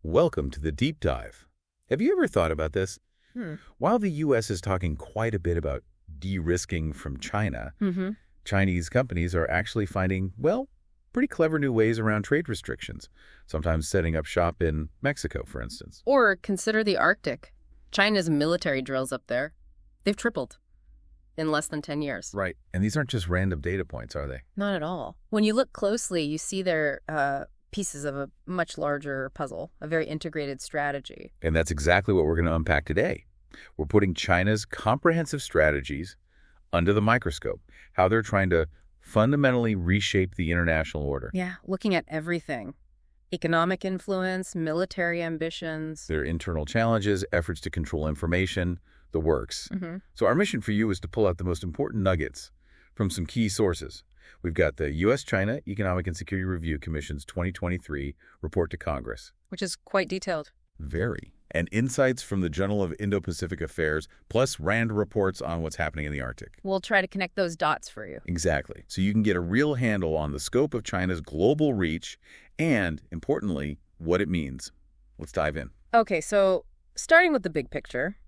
Welcome to the deep dive. Have you ever thought about this? Hmm. While the U.S. is talking quite a bit about de-risking from China, Mm-hmm. Chinese companies are actually finding, well, pretty clever new ways around trade restrictions, sometimes setting up shop in Mexico, for instance. Or consider the Arctic. China's military drills up there. They've tripled in less than 10 years. Right. And these aren't just random data points, are they? Not at all. When you look closely, you see they're pieces of a much larger puzzle, a very integrated strategy. And that's exactly what we're going to unpack today. We're putting China's comprehensive strategies under the microscope, how they're trying to fundamentally reshape the international order. Yeah, looking at everything. Economic influence, military ambitions. Their internal challenges, efforts to control information, the works. Mm-hmm. So our mission for you is to pull out the most important nuggets from some key sources. We've got the U.S.-China Economic and Security Review Commission's 2023 report to Congress. Which is quite detailed. Very. And insights from the Journal of Indo-Pacific Affairs, plus RAND reports on what's happening in the Arctic. We'll try to connect those dots for you. Exactly. So you can get a real handle on the scope of China's global reach and, importantly, what it means. Let's dive in. Okay, so starting with the big picture,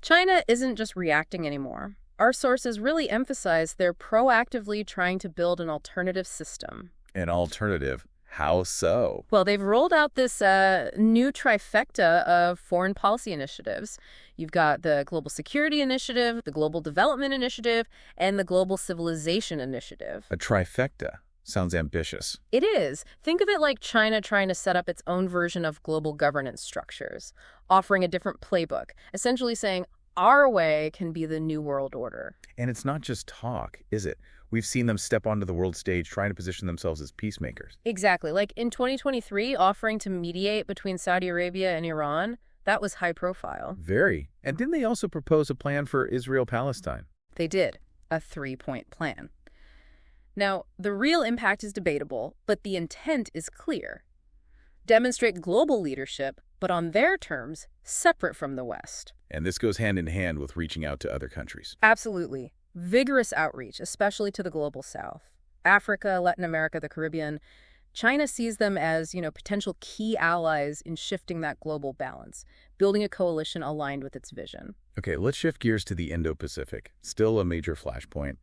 China isn't just reacting anymore. Our sources really emphasize they're proactively trying to build an alternative system. An alternative. How so? Well, they've rolled out this new trifecta of foreign policy initiatives. You've got the Global Security Initiative, the Global Development Initiative, and the Global Civilization Initiative. A trifecta. Sounds ambitious. It is. Think of it like China trying to set up its own version of global governance structures, offering a different playbook, essentially saying, our way can be the new world order. And it's not just talk, is it? We've seen them step onto the world stage trying to position themselves as peacemakers. Exactly. Like in 2023, offering to mediate between Saudi Arabia and Iran, that was high profile. Very. And didn't they also propose a plan for Israel-Palestine? They did. A 3-point plan. Now, the real impact is debatable, but the intent is clear. Demonstrate global leadership, but on their terms, separate from the West. And this goes hand in hand with reaching out to other countries. Absolutely. Vigorous outreach, especially to the global South. Africa, Latin America, the Caribbean. China sees them as, potential key allies in shifting that global balance, building a coalition aligned with its vision. Okay, let's shift gears to the Indo-Pacific. Still a major flashpoint.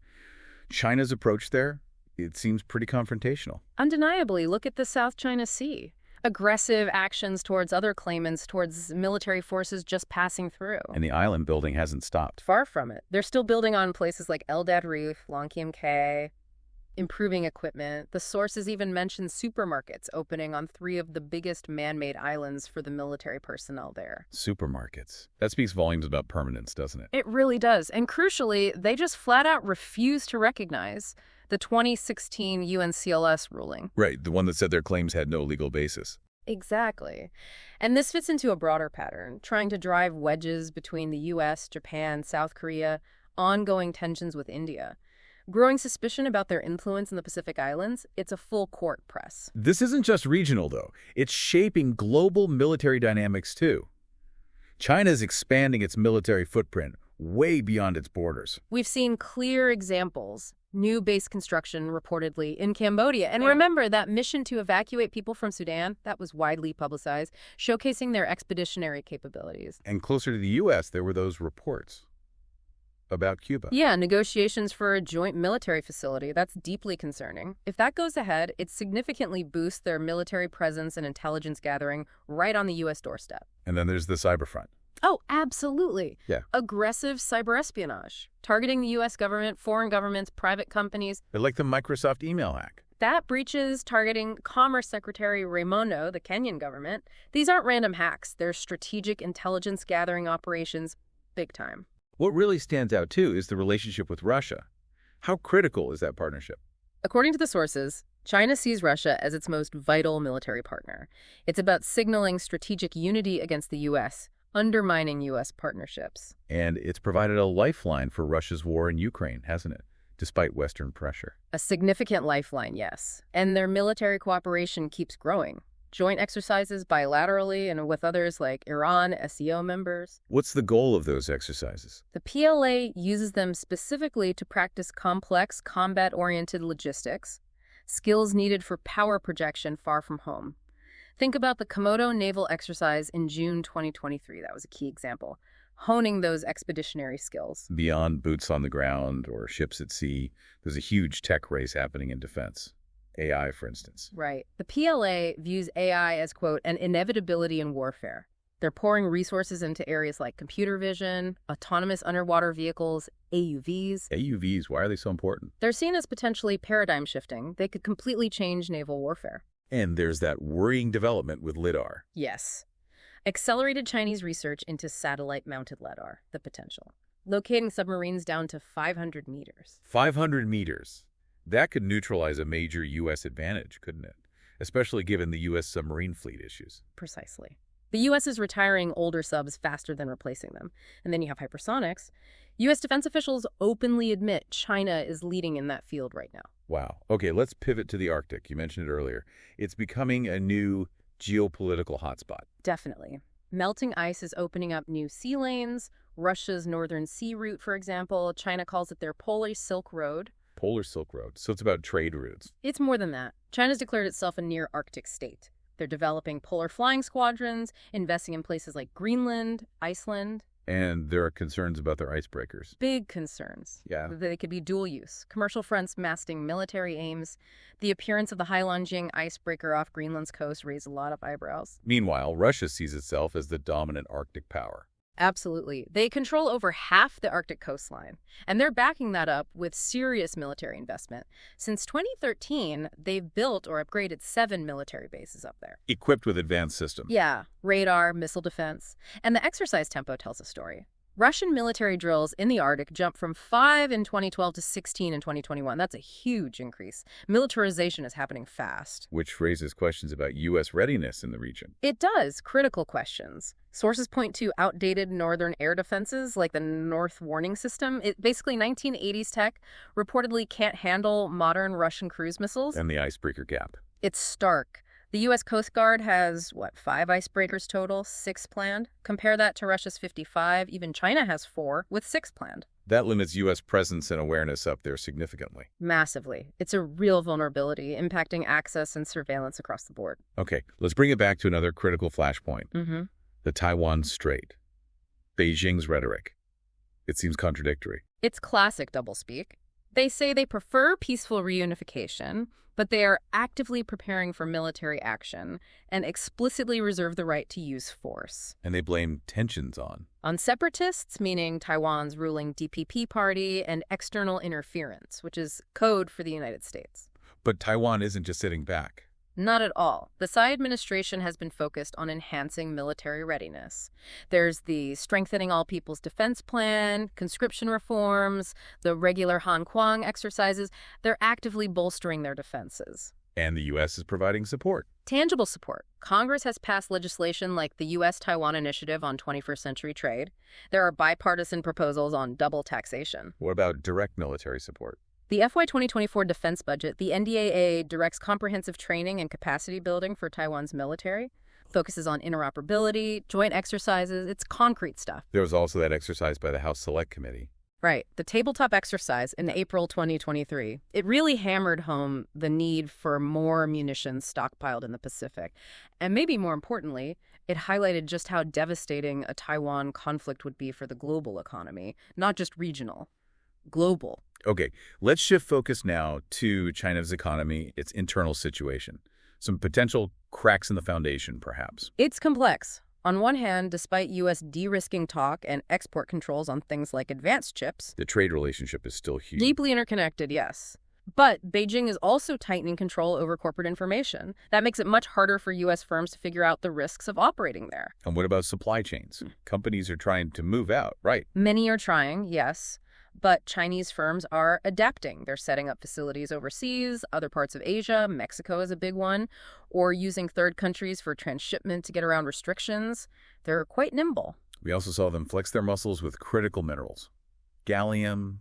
China's approach there, it seems pretty confrontational. Undeniably, look at the South China Sea. Aggressive actions towards other claimants, towards military forces just passing through. And the island building hasn't stopped. Far from it. They're still building on places like Eldad Reef, Long Kiem Cay, improving equipment. The sources even mention supermarkets opening on 3 of the biggest man-made islands for the military personnel there. Supermarkets. That speaks volumes about permanence, doesn't it? It really does. And crucially, they just flat out refuse to recognize the 2016 UNCLS ruling. Right, the one that said their claims had no legal basis. Exactly. And this fits into a broader pattern, trying to drive wedges between the U.S., Japan, South Korea, ongoing tensions with India. Growing suspicion about their influence in the Pacific Islands, it's a full court press. This isn't just regional, though. It's shaping global military dynamics, too. China's expanding its military footprint way beyond its borders. We've seen clear examples. New base construction reportedly in Cambodia. And remember that mission to evacuate people from Sudan, that was widely publicized, showcasing their expeditionary capabilities. And closer to the U.S., there were those reports about Cuba. Yeah, negotiations for a joint military facility. That's deeply concerning. If that goes ahead, it significantly boosts their military presence and intelligence gathering right on the U.S. doorstep. And then there's the cyber front. Oh, absolutely. Yeah. Aggressive cyber espionage, targeting the U.S. government, foreign governments, private companies. They're like the Microsoft email hack. That breaches targeting Commerce Secretary Raimondo, the Kenyan government. These aren't random hacks. They're strategic intelligence gathering operations, big time. What really stands out, too, is the relationship with Russia. How critical is that partnership? According to the sources, China sees Russia as its most vital military partner. It's about signaling strategic unity against the U.S., undermining U.S. partnerships. And it's provided a lifeline for Russia's war in Ukraine, hasn't it? Despite Western pressure. A significant lifeline, yes. And their military cooperation keeps growing. Joint exercises bilaterally and with others like Iran, SEO members. What's the goal of those exercises? The PLA uses them specifically to practice complex, combat-oriented logistics, skills needed for power projection far from home. Think about the Komodo naval exercise in June 2023. That was a key example. Honing those expeditionary skills. Beyond boots on the ground or ships at sea, there's a huge tech race happening in defense. AI, for instance. Right. The PLA views AI as, quote, an inevitability in warfare. They're pouring resources into areas like computer vision, autonomous underwater vehicles, AUVs. AUVs, why are they so important? They're seen as potentially paradigm shifting. They could completely change naval warfare. And there's that worrying development with LiDAR. Yes. Accelerated Chinese research into satellite-mounted LiDAR, the potential. Locating submarines down to 500 meters. 500 meters. That could neutralize a major U.S. advantage, couldn't it? Especially given the U.S. submarine fleet issues. Precisely. The U.S. is retiring older subs faster than replacing them. And then you have hypersonics. U.S. defense officials openly admit China is leading in that field right now. Wow. Okay, let's pivot to the Arctic. You mentioned it earlier. It's becoming a new geopolitical hotspot. Definitely. Melting ice is opening up new sea lanes. Russia's Northern Sea Route, for example, China calls it their Polar Silk Road. Polar Silk Road. So it's about trade routes. It's more than that. China's declared itself a near-Arctic state. They're developing polar flying squadrons, investing in places like Greenland, Iceland. And there are concerns about their icebreakers. Big concerns. Yeah. They could be dual use. Commercial fronts masking military aims. The appearance of the Heilongjiang icebreaker off Greenland's coast raised a lot of eyebrows. Meanwhile, Russia sees itself as the dominant Arctic power. Absolutely. They control over half the Arctic coastline, and they're backing that up with serious military investment. Since 2013, they've built or upgraded 7 military bases up there. Equipped with advanced systems. Yeah, radar, missile defense. And the exercise tempo tells a story. Russian military drills in the Arctic jumped from 5 in 2012 to 16 in 2021. That's a huge increase. Militarization is happening fast. Which raises questions about U.S. readiness in the region. It does. Critical questions. Sources point to outdated northern air defenses like the North Warning System. It basically 1980s tech reportedly can't handle modern Russian cruise missiles. And the icebreaker gap. It's stark. The U.S. Coast Guard has, 5 icebreakers total, 6 planned. Compare that to Russia's 55. Even China has 4, with 6 planned. That limits U.S. presence and awareness up there significantly. Massively. It's a real vulnerability, impacting access and surveillance across the board. Okay, let's bring it back to another critical flashpoint. The Taiwan Strait. Beijing's rhetoric. It seems contradictory. It's classic doublespeak. They say they prefer peaceful reunification, but they are actively preparing for military action and explicitly reserve the right to use force. And they blame tensions on separatists, meaning Taiwan's ruling DPP party, and external interference, which is code for the United States. But Taiwan isn't just sitting back. Not at all. The Tsai administration has been focused on enhancing military readiness. There's the Strengthening All People's Defense Plan, conscription reforms, the regular Han Kuang exercises. They're actively bolstering their defenses. And the U.S. is providing support. Tangible support. Congress has passed legislation like the U.S.-Taiwan Initiative on 21st Century Trade. There are bipartisan proposals on double taxation. What about direct military support? The FY 2024 defense budget, the NDAA, directs comprehensive training and capacity building for Taiwan's military, focuses on interoperability, joint exercises. It's concrete stuff. There was also that exercise by the House Select Committee. Right. The tabletop exercise in April 2023. It really hammered home the need for more munitions stockpiled in the Pacific. And maybe more importantly, it highlighted just how devastating a Taiwan conflict would be for the global economy, not just regional, global. Okay, let's shift focus now to China's economy, its internal situation. Some potential cracks in the foundation, perhaps. It's complex. On one hand, despite U.S. de-risking talk and export controls on things like advanced chips, the trade relationship is still huge. Deeply interconnected, yes. But Beijing is also tightening control over corporate information. That makes it much harder for U.S. firms to figure out the risks of operating there. And what about supply chains? Companies are trying to move out, right? Many are trying, yes. But Chinese firms are adapting. They're setting up facilities overseas, other parts of Asia, Mexico is a big one, or using third countries for transshipment to get around restrictions. They're quite nimble. We also saw them flex their muscles with critical minerals. Gallium,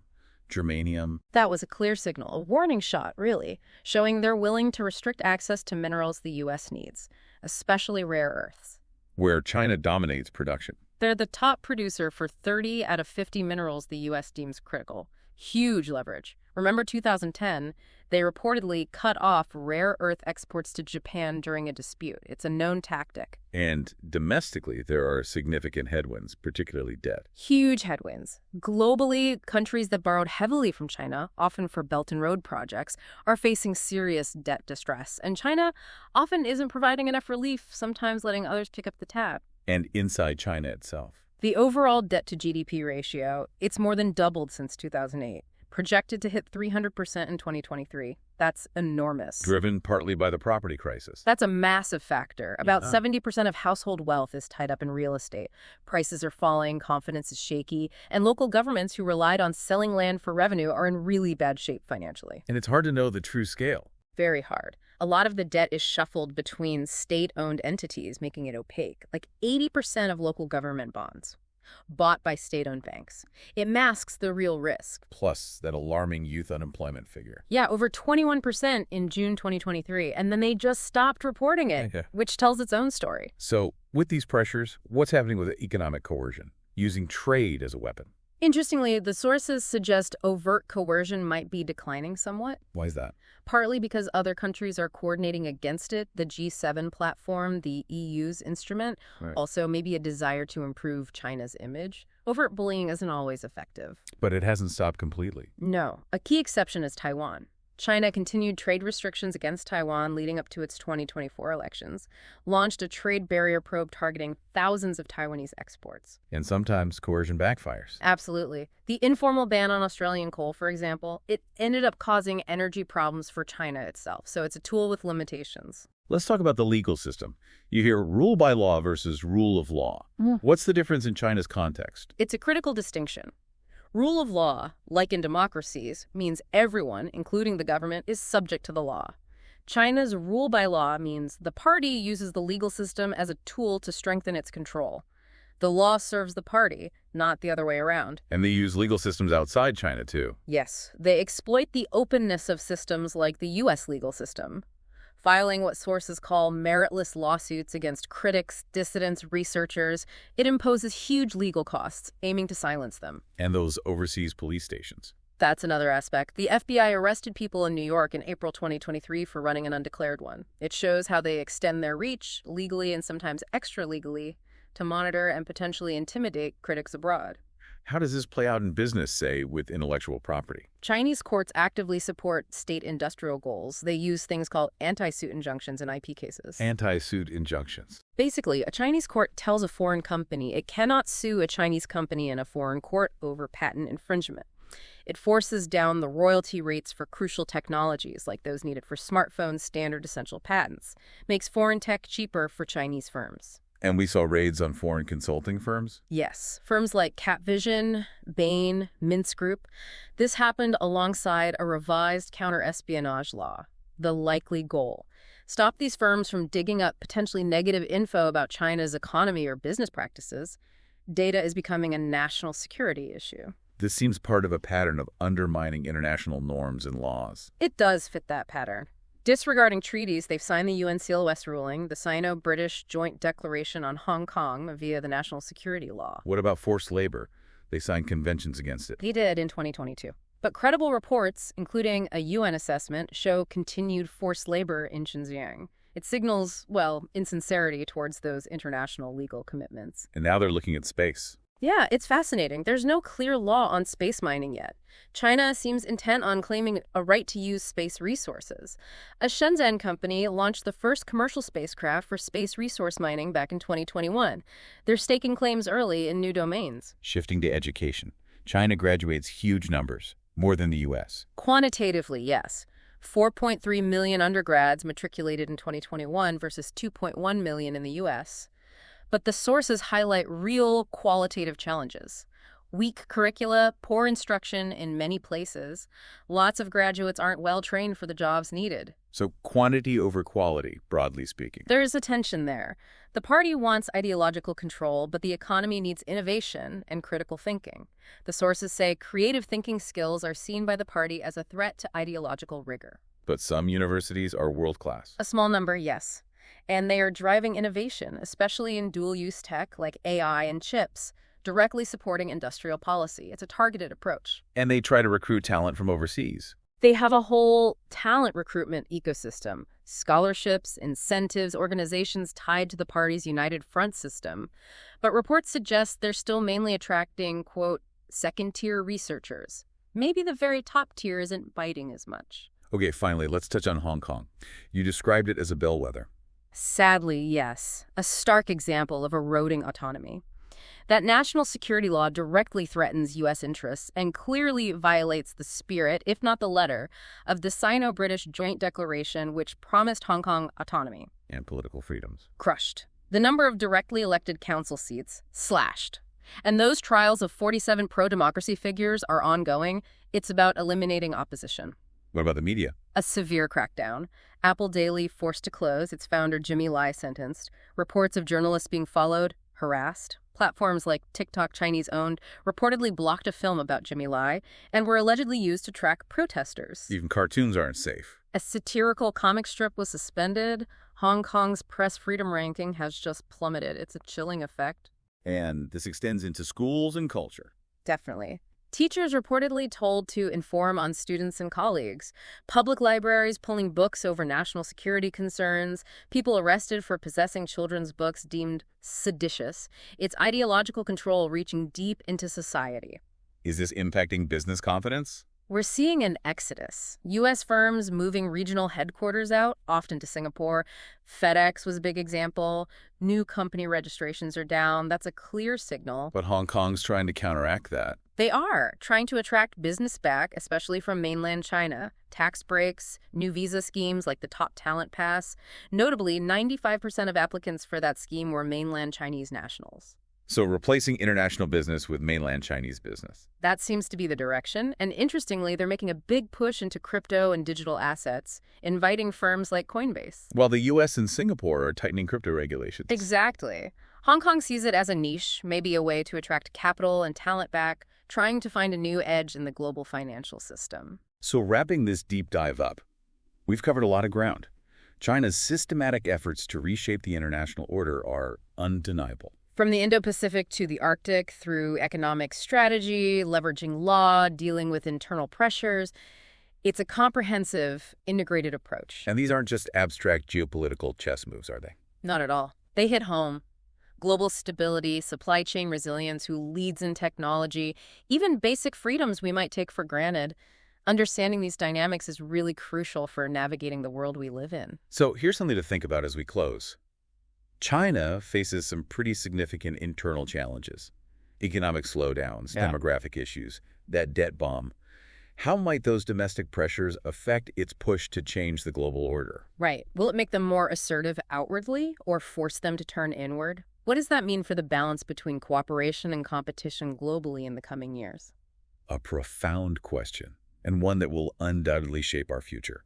germanium. That was a clear signal, a warning shot, really, showing they're willing to restrict access to minerals the U.S. needs, especially rare earths. Where China dominates production. They're the top producer for 30 out of 50 minerals the U.S. deems critical. Huge leverage. Remember 2010? They reportedly cut off rare earth exports to Japan during a dispute. It's a known tactic. And domestically, there are significant headwinds, particularly debt. Huge headwinds. Globally, countries that borrowed heavily from China, often for Belt and Road projects, are facing serious debt distress. And China often isn't providing enough relief, sometimes letting others pick up the tab. And inside China itself. The overall debt-to-GDP ratio, it's more than doubled since 2008. Projected to hit 300% in 2023. That's enormous. Driven partly by the property crisis. That's a massive factor. About 70% of household wealth is tied up in real estate. Prices are falling, confidence is shaky, and local governments who relied on selling land for revenue are in really bad shape financially. And it's hard to know the true scale. Very hard. A lot of the debt is shuffled between state-owned entities, making it opaque. Like 80% of local government bonds. Bought by state-owned banks. It masks the real risk. Plus that alarming youth unemployment figure. Yeah, over 21% in June 2023, and then they just stopped reporting it, which tells its own story. So, with these pressures, what's happening with economic coercion, using trade as a weapon? Interestingly, the sources suggest overt coercion might be declining somewhat. Why is that? Partly because other countries are coordinating against it, the G7 platform, the EU's instrument, also maybe a desire to improve China's image. Overt bullying isn't always effective. But it hasn't stopped completely. No. A key exception is Taiwan. China continued trade restrictions against Taiwan leading up to its 2024 elections, launched a trade barrier probe targeting thousands of Taiwanese exports. And sometimes coercion backfires. Absolutely. The informal ban on Australian coal, for example, it ended up causing energy problems for China itself, so it's a tool with limitations. Let's talk about the legal system. You hear rule by law versus rule of law. What's the difference in China's context? It's a critical distinction. Rule of law, like in democracies, means everyone, including the government, is subject to the law. China's rule by law means the party uses the legal system as a tool to strengthen its control. The law serves the party, not the other way around. And they use legal systems outside China, too. Yes, they exploit the openness of systems like the U.S. legal system, filing what sources call meritless lawsuits against critics, dissidents, researchers. It imposes huge legal costs, aiming to silence them. And those overseas police stations. That's another aspect. The FBI arrested people in New York in April 2023 for running an undeclared one. It shows how they extend their reach, legally and sometimes extra-legally, to monitor and potentially intimidate critics abroad. How does this play out in business, say, with intellectual property? Chinese courts actively support state industrial goals. They use things called anti-suit injunctions in IP cases. Anti-suit injunctions. Basically, a Chinese court tells a foreign company it cannot sue a Chinese company in a foreign court over patent infringement. It forces down the royalty rates for crucial technologies like those needed for smartphones' standard essential patents. Makes foreign tech cheaper for Chinese firms. And we saw raids on foreign consulting firms? Yes. Firms like Capvision, Bain, Mintz Group. This happened alongside a revised counter-espionage law. The likely goal: stop these firms from digging up potentially negative info about China's economy or business practices. Data is becoming a national security issue. This seems part of a pattern of undermining international norms and laws. It does fit that pattern. Disregarding treaties, they've signed the UNCLOS ruling, the Sino-British Joint Declaration on Hong Kong via the National Security Law. What about forced labor? They signed conventions against it. They did in 2022. But credible reports, including a UN assessment, show continued forced labor in Xinjiang. It signals, well, insincerity towards those international legal commitments. And now they're looking at space. Yeah, it's fascinating. There's no clear law on space mining yet. China seems intent on claiming a right to use space resources. A Shenzhen company launched the first commercial spacecraft for space resource mining back in 2021. They're staking claims early in new domains. Shifting to education. China graduates huge numbers, more than the U.S. Quantitatively, yes. 4.3 million undergrads matriculated in 2021 versus 2.1 million in the U.S., but the sources highlight real qualitative challenges. Weak curricula, poor instruction in many places. Lots of graduates aren't well trained for the jobs needed. So quantity over quality, broadly speaking. There's a tension there. The party wants ideological control, but the economy needs innovation and critical thinking. The sources say creative thinking skills are seen by the party as a threat to ideological rigor. But some universities are world-class. A small number, yes. And they are driving innovation, especially in dual-use tech like AI and chips. directly supporting industrial policy. It's a targeted approach. And they try to recruit talent from overseas. They have a whole talent recruitment ecosystem, scholarships, incentives, organizations tied to the party's United Front system. But reports suggest they're still mainly attracting, quote, second-tier researchers. Maybe the very top tier isn't biting as much. Okay, finally, let's touch on Hong Kong. You described it as a bellwether. Sadly, yes. A stark example of eroding autonomy. That national security law directly threatens U.S. interests and clearly violates the spirit, if not the letter, of the Sino-British Joint Declaration, which promised Hong Kong autonomy. And political freedoms. Crushed. The number of directly elected council seats slashed. And those trials of 47 pro-democracy figures are ongoing. It's about eliminating opposition. What about the media? A severe crackdown. Apple Daily forced to close, its founder Jimmy Lai sentenced. Reports of journalists being followed, harassed. Platforms like TikTok, Chinese-owned, reportedly blocked a film about Jimmy Lai and were allegedly used to track protesters. Even cartoons aren't safe. A satirical comic strip was suspended. Hong Kong's press freedom ranking has just plummeted. It's a chilling effect. And this extends into schools and culture. Definitely. Teachers reportedly told to inform on students and colleagues. Public libraries pulling books over national security concerns. People arrested for possessing children's books deemed seditious. It's ideological control reaching deep into society. Is this impacting business confidence? We're seeing an exodus. U.S. firms moving regional headquarters out, often to Singapore. FedEx was a big example. New company registrations are down. That's a clear signal. But Hong Kong's trying to counteract that. They are trying to attract business back, especially from mainland China. Tax breaks, new visa schemes like the Top Talent Pass. Notably, 95% of applicants for that scheme were mainland Chinese nationals. So replacing international business with mainland Chinese business. That seems to be the direction. And interestingly, they're making a big push into crypto and digital assets, inviting firms like Coinbase. While the U.S. and Singapore are tightening crypto regulations. Exactly. Hong Kong sees it as a niche, maybe a way to attract capital and talent back, trying to find a new edge in the global financial system. So wrapping this deep dive up, we've covered a lot of ground. China's systematic efforts to reshape the international order are undeniable. From the Indo-Pacific to the Arctic, through economic strategy, leveraging law, dealing with internal pressures, it's a comprehensive, integrated approach. And these aren't just abstract geopolitical chess moves, are they? Not at all. They hit home. Global stability, supply chain resilience, who leads in technology, even basic freedoms we might take for granted. Understanding these dynamics is really crucial for navigating the world we live in. So here's something to think about as we close. China faces some pretty significant internal challenges. Economic slowdowns, demographic issues, that debt bomb. How might those domestic pressures affect its push to change the global order? Right. Will it make them more assertive outwardly or force them to turn inward? What does that mean for the balance between cooperation and competition globally in the coming years? A profound question, and one that will undoubtedly shape our future.